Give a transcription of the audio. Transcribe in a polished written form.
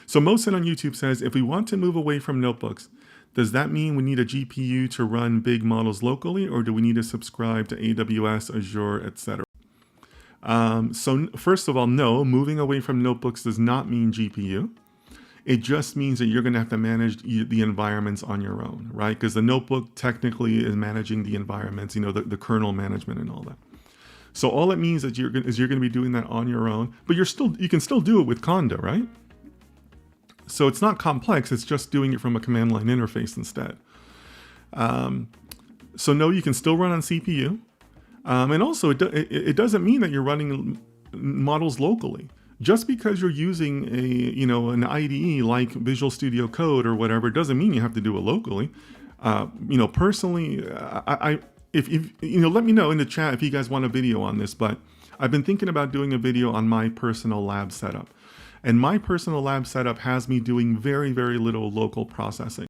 So Mosin on YouTube says, if we want to move away from notebooks, does that mean we need a GPU to run big models locally, or do we need to subscribe to AWS, Azure, etc.? So first of all, no, moving away from notebooks does not mean GPU. It just means that you're going to have to manage the environments on your own, right? Because the notebook technically is managing the environments, the kernel management and all that. So all it means is you're going to be doing that on your own, but you can still do it with Conda, right? So it's not complex. It's just doing it from a command line interface instead. So no, you can still run on CPU. And also, it doesn't mean that you're running models locally. Just because you're using an IDE like Visual Studio Code or whatever, doesn't mean you have to do it locally. Personally, if let me know in the chat if you guys want a video on this. But I've been thinking about doing a video on my personal lab setup, and my personal lab setup has me doing very, very little local processing.